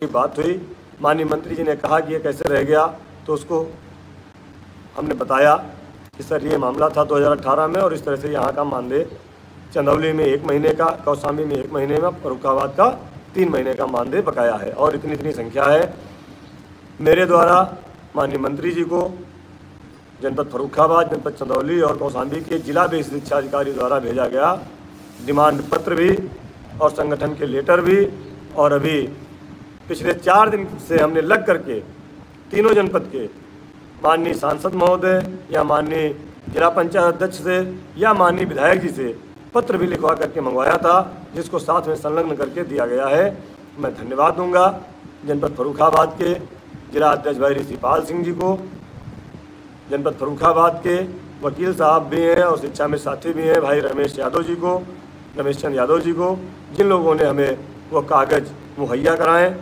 की बात हुई, माननीय मंत्री जी ने कहा कि ये कैसे रह गया, तो उसको हमने बताया कि सर ये मामला था 2018 में और इस तरह से यहाँ का मानदेय चंदौली में 1 महीने का, कौशाम्बी में 1 महीने में, फर्रुखाबाद का 3 महीने का मानदेय बकाया है और इतनी संख्या है। मेरे द्वारा माननीय मंत्री जी को जनपद फर्रुखाबाद, जनपद चंदौली और कौशाम्बी के जिला बेसिक शिक्षा अधिकारी द्वारा भेजा गया डिमांड पत्र भी और संगठन के लेटर भी, और अभी पिछले 4 दिन से हमने लग करके तीनों जनपद के माननीय सांसद महोदय या माननीय जिला पंचायत अध्यक्ष से या माननीय विधायक जी से पत्र भी लिखवा करके मंगवाया था, जिसको साथ में संलग्न करके दिया गया है। मैं धन्यवाद दूंगा जनपद फर्रुखाबाद के जिला अध्यक्ष भाई ऋषिपाल सिंह जी को, जनपद फर्रुखाबाद के वकील साहब भी हैं और शिक्षा में साथी भी हैं भाई रमेश चंद यादव जी को, जिन लोगों ने हमें वो कागज़ मुहैया कराएं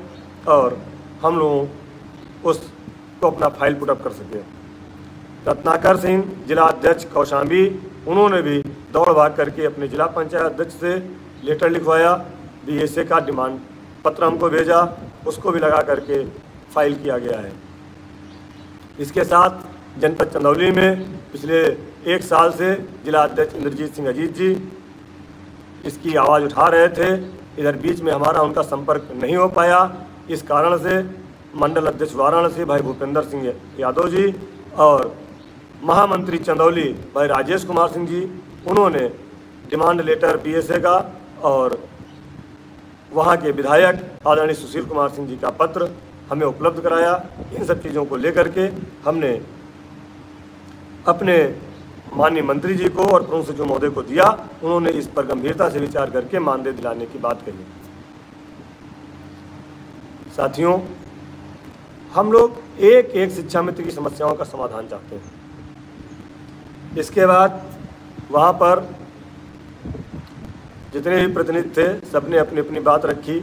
और हम लोगों उसको अपना फाइल पुटअप कर सके। रत्नाकर सिंह जिला अध्यक्ष कौशाम्बी, उन्होंने भी दौड़ भाग करके अपने जिला पंचायत अध्यक्ष से लेटर लिखवाया, बीएसए का डिमांड पत्र हमको भेजा, उसको भी लगा करके फाइल किया गया है। इसके साथ जनपद चंदौली में पिछले 1 साल से जिला अध्यक्ष इंद्रजीत सिंह अजीत जी इसकी आवाज़ उठा रहे थे, इधर बीच में हमारा उनका संपर्क नहीं हो पाया। इस कारण से मंडल अध्यक्ष वाराणसी भाई भूपेंद्र सिंह यादव जी और महामंत्री चंदौली भाई राजेश कुमार सिंह जी, उन्होंने डिमांड लेटर बीएसए का और वहाँ के विधायक आदरणीय सुशील कुमार सिंह जी का पत्र हमें उपलब्ध कराया। इन सब चीज़ों को लेकर के हमने अपने माननीय मंत्री जी को और प्रमुख सचिव महोदय को दिया। उन्होंने इस पर गंभीरता से विचार करके मानदेय दिलाने की बात कही। साथियों, हम लोग एक एक शिक्षा मित्र की समस्याओं का समाधान चाहते हैं। इसके बाद वहाँ पर जितने भी प्रतिनिधि थे सबने अपनी अपनी बात रखी।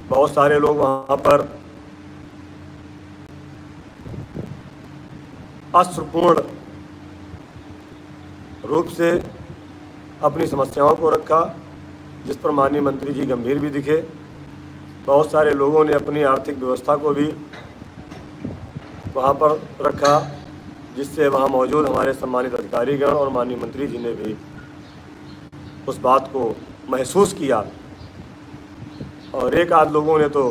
बहुत सारे लोग वहाँ पर अश्रुपूर्ण रूप से अपनी समस्याओं को रखा, जिस पर माननीय मंत्री जी गंभीर भी दिखे। बहुत सारे लोगों ने अपनी आर्थिक व्यवस्था को भी वहाँ पर रखा, जिससे वहाँ मौजूद हमारे सम्मानित अधिकारीगण और माननीय मंत्री जी ने भी उस बात को महसूस किया। और एक आध लोगों ने तो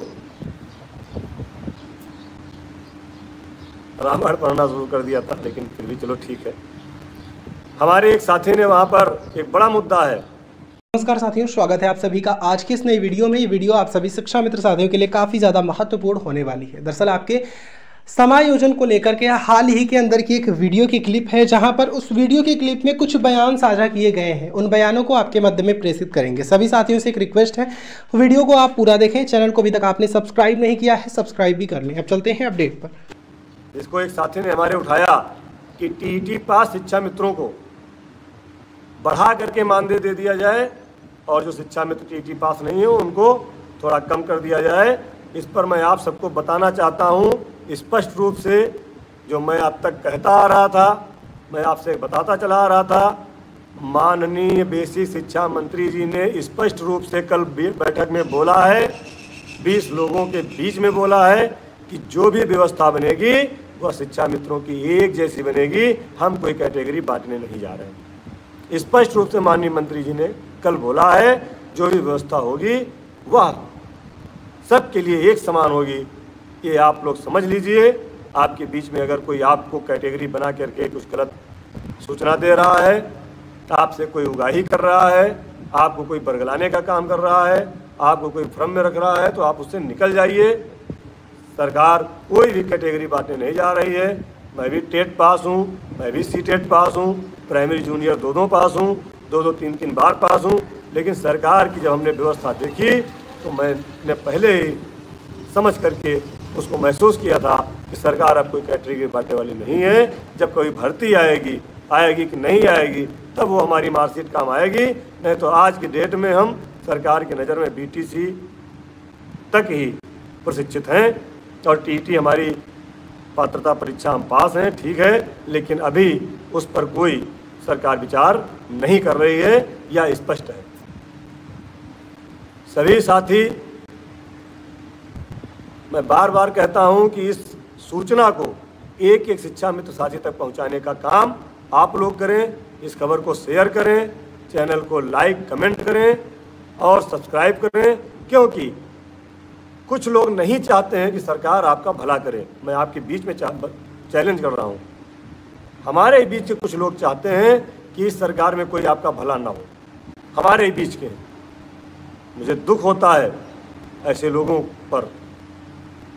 रामायण पढ़ना शुरू कर दिया था, लेकिन फिर भी चलो ठीक है। हमारे एक साथी ने वहाँ पर एक बड़ा मुद्दा है। नमस्कार साथियों, स्वागत है आप सभी का आज की इस नई वीडियो में। ये वीडियो आप सभी शिक्षा मित्र साथियों के लिए काफ़ी ज़्यादा महत्वपूर्ण होने वाली है। दरअसल आपके समायोजन को लेकर के हाल ही के अंदर की एक वीडियो की क्लिप है, जहां पर उस वीडियो की क्लिप में कुछ बयान साझा किए गए हैं। उन बयानों को आपके मध्य में प्रेषित करेंगे। सभी साथियों से एक रिक्वेस्ट है, वीडियो को आप पूरा देखें। चैनल को अभी तक आपने सब्सक्राइब नहीं किया है, सब्सक्राइब भी कर लें। अब चलते हैं अपडेट पर। इसको एक साथी ने हमारे उठाया कि टीईटी पास शिक्षा मित्रों को बढ़ा करके मानदेय दे दिया जाए और जो शिक्षा मित्र टीईटी पास नहीं है उनको थोड़ा कम कर दिया जाए। इस पर मैं आप सबको बताना चाहता हूँ स्पष्ट रूप से, जो मैं अब तक कहता आ रहा था, मैं आपसे बताता चला आ रहा था। माननीय बेसिक शिक्षा मंत्री जी ने स्पष्ट रूप से कल बैठक में बोला है, 20 लोगों के बीच में बोला है कि जो भी व्यवस्था बनेगी वह शिक्षा मित्रों की एक जैसी बनेगी। हम कोई कैटेगरी बांटने नहीं जा रहे हैं। स्पष्ट रूप से माननीय मंत्री जी ने कल बोला है, जो भी व्यवस्था होगी वह सबके लिए एक समान होगी। ये आप लोग समझ लीजिए। आपके बीच में अगर कोई आपको कैटेगरी बना करके कुछ गलत सूचना दे रहा है, आपसे कोई उगाही कर रहा है, आपको कोई बरगलाने का काम कर रहा है, आपको कोई भ्रम में रख रहा है, तो आप उससे निकल जाइए। सरकार कोई भी कैटेगरी बांटने नहीं जा रही है। मैं भी टेट पास हूँ, मैं भी सीटेट पास हूँ, प्राइमरी जूनियर 2 पास हूँ, 2 3 बार पास हूँ। लेकिन सरकार की जब हमने व्यवस्था देखी तो मैंने पहले ही समझ करके उसको महसूस किया था कि सरकार अब कोई कैटेगरी बांटने वाली नहीं है। जब कोई भर्ती आएगी कि नहीं आएगी, तब वो हमारी मार्कशीट काम आएगी। नहीं तो आज की डेट में हम सरकार की नज़र में बीटीसी तक ही प्रशिक्षित हैं और टीटी हमारी पात्रता परीक्षा हम पास हैं, ठीक है, लेकिन अभी उस पर कोई सरकार विचार नहीं कर रही है, या स्पष्ट है। सभी साथी मैं बार बार कहता हूं कि इस सूचना को एक एक शिक्षा मित्र साथी तक पहुंचाने का काम आप लोग करें। इस खबर को शेयर करें, चैनल को लाइक कमेंट करें और सब्सक्राइब करें, क्योंकि कुछ लोग नहीं चाहते हैं कि सरकार आपका भला करे। मैं आपके बीच में चैलेंज कर रहा हूं। हमारे बीच के कुछ लोग चाहते हैं कि इस सरकार में कोई आपका भला ना हो, हमारे बीच के। मुझे दुख होता है ऐसे लोगों पर,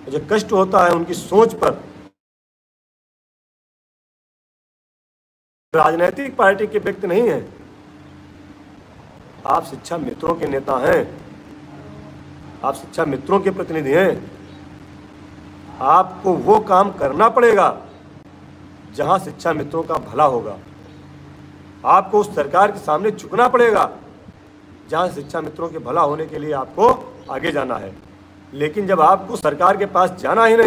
मुझे कष्ट होता है उनकी सोच पर। राजनीतिक पार्टी के व्यक्ति नहीं हैं, आप शिक्षा मित्रों के नेता हैं, आप शिक्षा मित्रों के प्रतिनिधि हैं। आपको वो काम करना पड़ेगा जहां शिक्षा मित्रों का भला होगा। आपको उस सरकार के सामने झुकना पड़ेगा जहां शिक्षा मित्रों के भला होने के लिए आपको आगे जाना है। लेकिन जब आपको सरकार के पास जाना ही नहीं,